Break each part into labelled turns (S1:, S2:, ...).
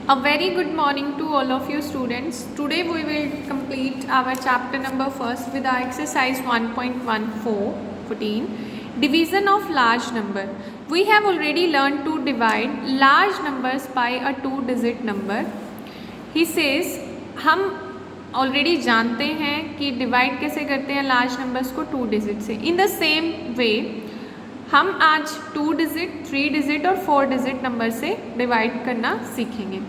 S1: A very good morning to all of you students. Today we will complete our chapter number first with our exercise 1.14 division of large number. We have already learned to divide large numbers by a 2-digit number. He says हम already जानते हैं कि divide कैसे करते हैं large numbers को 2 digit से. इन the same way हम आज 2 डिजिट, 3 डिजिट और 4 डिजिट नंबर से डिवाइड करना सीखेंगे.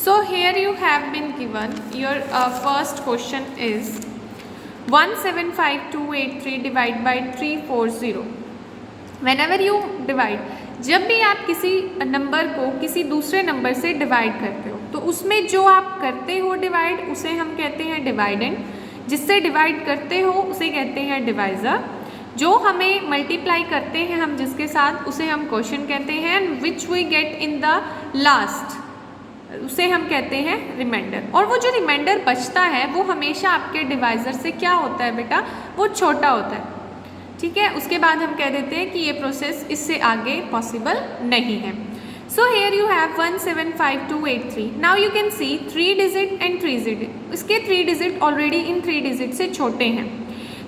S1: So here you have been given your first question is 175283 divide by 340. Whenever you divide, जब भी आप किसी नंबर को किसी दूसरे नंबर से डिवाइड करते हो तो उसमें जो आप करते हो डिवाइड उसे हम कहते हैं डिवाइडेंड. जिससे डिवाइड करते हो उसे कहते हैं डिवाइज़र. जो हमें मल्टीप्लाई करते हैं हम जिसके साथ उसे हम क्वोशिएंट कहते हैं. And which we get in the last उसे हम कहते हैं रिमाइंडर. और वो जो रिमाइंडर बचता है वो हमेशा आपके डिवाइज़र से क्या होता है बेटा, वो छोटा होता है. ठीक है, उसके बाद हम कह देते हैं कि ये प्रोसेस इससे आगे पॉसिबल नहीं है. सो here you have 175283. Now you can see 3 digit and 3 digit. इसके 3 डिजिट ऑलरेडी इन 3 डिजिट से छोटे हैं.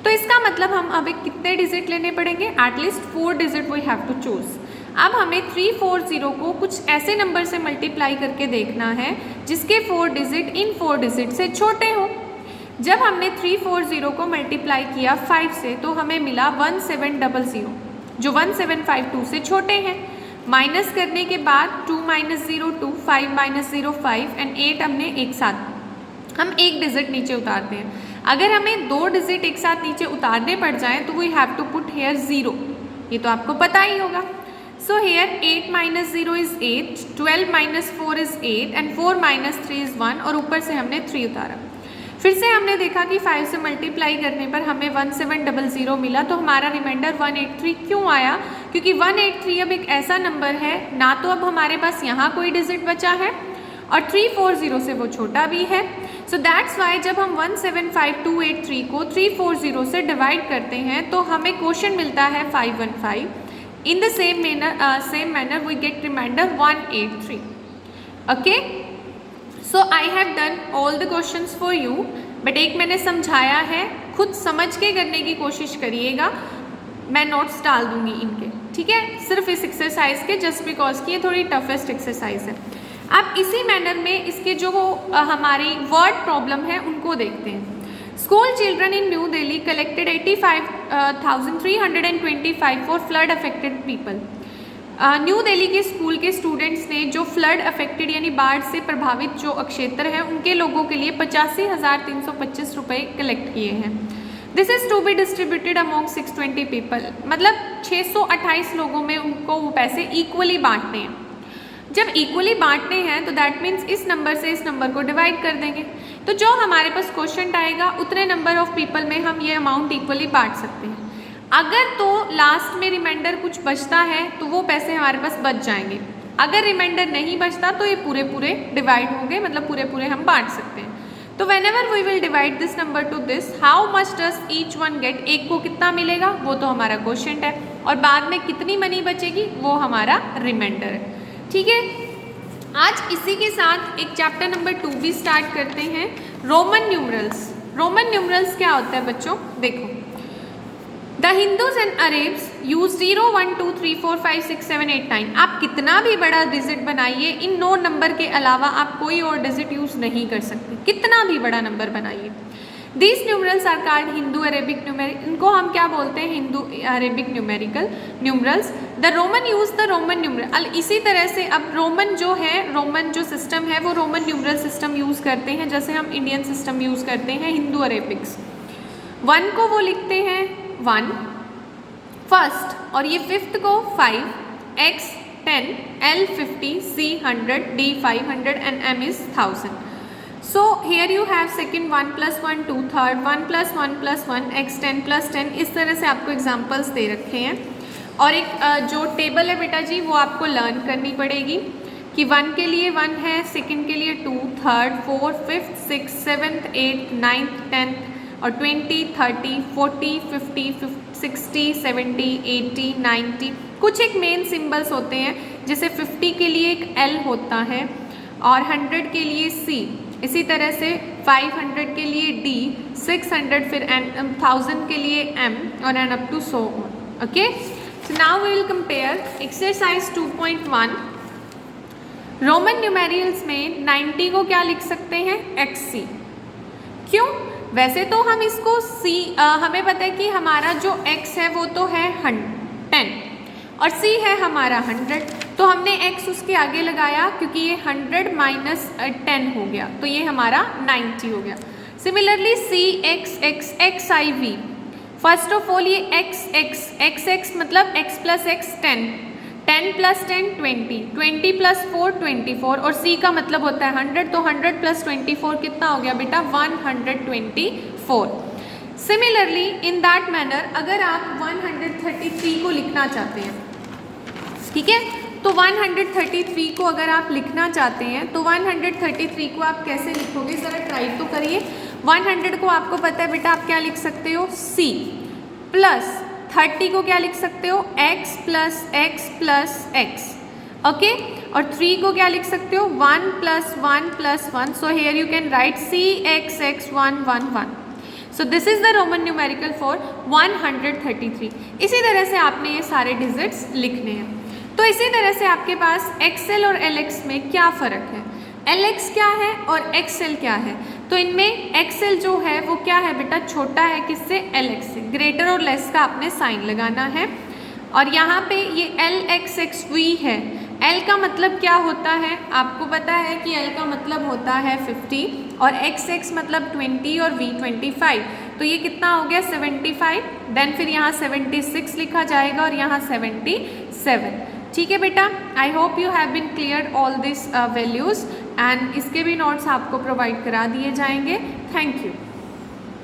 S1: तो इसका मतलब हम अभी कितने डिजिट लेने पड़ेंगे, at least 4 digit we have to choose. अब हमें 340 को कुछ ऐसे नंबर से मल्टीप्लाई करके देखना है जिसके 4 डिजिट इन 4 डिजिट से छोटे हों. जब हमने 340 को मल्टीप्लाई किया 5 से तो हमें मिला 1700 जो 1752 से छोटे हैं. माइनस करने के बाद 2 - 0 2, 5 - 0 5 एंड 8 हमने एक साथ हम एक डिजिट नीचे उतारते हैं. अगर हमें 2 डिजिट एक साथ नीचे उतारने पड़ जाएं तो we have to put here 0. ये तो आपको पता ही होगा. So here 8 - 0 is 8, 12 - 4 is 8 and 4 - 3 is 1 और ऊपर से हमने 3 उतारा. फिर से हमने देखा कि 5 से मल्टीप्लाई करने पर हमें 1700 मिला. तो हमारा रिमाइंडर 183 क्यों आया, क्योंकि 183 अब एक ऐसा नंबर है ना तो अब हमारे पास यहाँ कोई डिजिट बचा है और 340 से वो छोटा भी है. सो दैट्स वाई जब हम 175283 को 340 से डिवाइड करते हैं तो हमें क्वोशिएंट मिलता है 515. In the same manner we get remainder 183. Okay, so I have done all the questions for you. But एक मैंने समझाया है, खुद समझ के करने की कोशिश करिएगा. मैं नोट्स डाल दूंगी इनके, ठीक है, सिर्फ इस एक्सरसाइज के, जस्ट बिकॉज की ये थोड़ी टफेस्ट एक्सरसाइज है. अब इसी मैनर में इसके जो हमारी वर्ड प्रॉब्लम है उनको देखते हैं. School children in new Delhi collected 85,325 for flood affected people. New Delhi के स्कूल के स्टूडेंट्स ने जो फ्लड अफेक्टेड यानी बाढ़ से प्रभावित जो क्षेत्र हैं उनके लोगों के लिए 85,325 रुपये कलेक्ट किए हैं. This is to be distributed among 620 people. मतलब 628 लोगों में उनको वो पैसे इक्वली बांटने हैं. जब इक्वली बांटने हैं तो दैट मीन्स इस नंबर से इस नंबर को डिवाइड कर देंगे. तो जो हमारे पास क्वोशिएंट आएगा उतने नंबर ऑफ पीपल में हम ये अमाउंट इक्वली बांट सकते हैं. अगर तो लास्ट में रिमाइंडर कुछ बचता है तो वो पैसे हमारे पास बच जाएंगे. अगर रिमाइंडर नहीं बचता तो ये पूरे पूरे डिवाइड होंगे, मतलब पूरे पूरे हम बांट सकते हैं. तो whenever we will divide this number to this, how much does each one get, एक को कितना मिलेगा वो तो हमारा क्वोशिएंट है और बाद में कितनी मनी बचेगी वो हमारा रिमाइंडर है. ठीक है, आज इसी के साथ एक चैप्टर नंबर 2 भी स्टार्ट करते हैं, रोमन न्यूमरल्स. रोमन न्यूमरल्स क्या होता है बच्चों, देखो. The Hindus and Arabs use 0 1 2 3 4 5 6 7 8 9. आप कितना भी बड़ा डिजिट बनाइए, इन 9 नंबर के अलावा आप कोई और डिजिट यूज़ नहीं कर सकते. कितना भी बड़ा नंबर बनाइए. These numerals are called Hindu Arabic numeral. इनको हम क्या बोलते हैं, Hindu Arabic numerical numerals. The Roman use the Roman numeral. इसी तरह से अब रोमन जो है, रोमन जो सिस्टम है वो रोमन न्यूमरल सिस्टम यूज़ करते हैं जैसे हम इंडियन सिस्टम यूज़ करते हैं हिंदू अरेबिक्स. 1 को वो लिखते हैं 1 फर्स्ट और ये 5th को 5, X 10, L 50, C 100, D 500 and M is 1000. So here you have second 1 + 1 2, third 1 + 1 + 1, X 10 + 10. इस तरह से आपको एग्जाम्पल्स दे रखे हैं. और एक जो टेबल है बेटा जी वो आपको लर्न करनी पड़ेगी कि 1 के लिए 1 है, सेकंड के लिए 2, third 4, 5th 6, 7th 8, 9th 10th और 20 30 40 50 60 70 80 90. कुछ एक मेन सिंबल्स होते हैं, जैसे 50 के लिए एक L होता है, और 100 के लिए C, इसी तरह से 500 के लिए D, 600 फिर 1000 के लिए M और and up to so on. Okay, so now we will compare exercise 2.1। Roman numerals में 90 को क्या लिख सकते हैं, XC। क्यों? वैसे तो हम इसको हमें पता है कि हमारा जो x है वो तो है 10 और C है हमारा 100, तो हमने x उसके आगे लगाया क्योंकि ये 100 माइनस 10 हो गया, तो ये हमारा 90 हो गया। Similarly x I V, first of all ये x मतलब x plus x 10 plus 10 20 plus 4 24 और C का मतलब होता है 100, तो 100 प्लस 24 कितना हो गया बेटा, 124। सिमिलरली इन दैट मैनर अगर आप 133 को लिखना चाहते हैं, ठीक है, तो 133 को अगर आप लिखना चाहते हैं तो 133 को आप कैसे लिखोगे, ज़रा ट्राई तो करिए। 100 को आपको पता है बेटा आप क्या लिख सकते हो, C प्लस 30 को क्या लिख सकते हो, x प्लस x, ओके, और 3 को क्या लिख सकते हो, 1 plus 1, so here you can write CX 111। So this is the Roman numerical for 133। इसी तरह से आपने ये सारे डिजिट्स लिखने हैं। तो इसी तरह से आपके पास XL और LX में क्या फ़र्क है, LX क्या है और XL क्या है, तो इनमें XL जो है वो क्या है बेटा, छोटा है किससे, LX से। ग्रेटर और लेस का आपने साइन लगाना है। और यहाँ पे ये LXXV है, L का मतलब क्या होता है, आपको पता है कि L का मतलब होता है 50 और XX मतलब 20 और V 25, तो ये कितना हो गया 75। देन फिर यहाँ 76 लिखा जाएगा और यहाँ 77। ठीक है बेटा, I hope you have been clear all this values and इसके भी नोट्स आपको प्रोवाइड करा दिए जाएंगे। Thank you.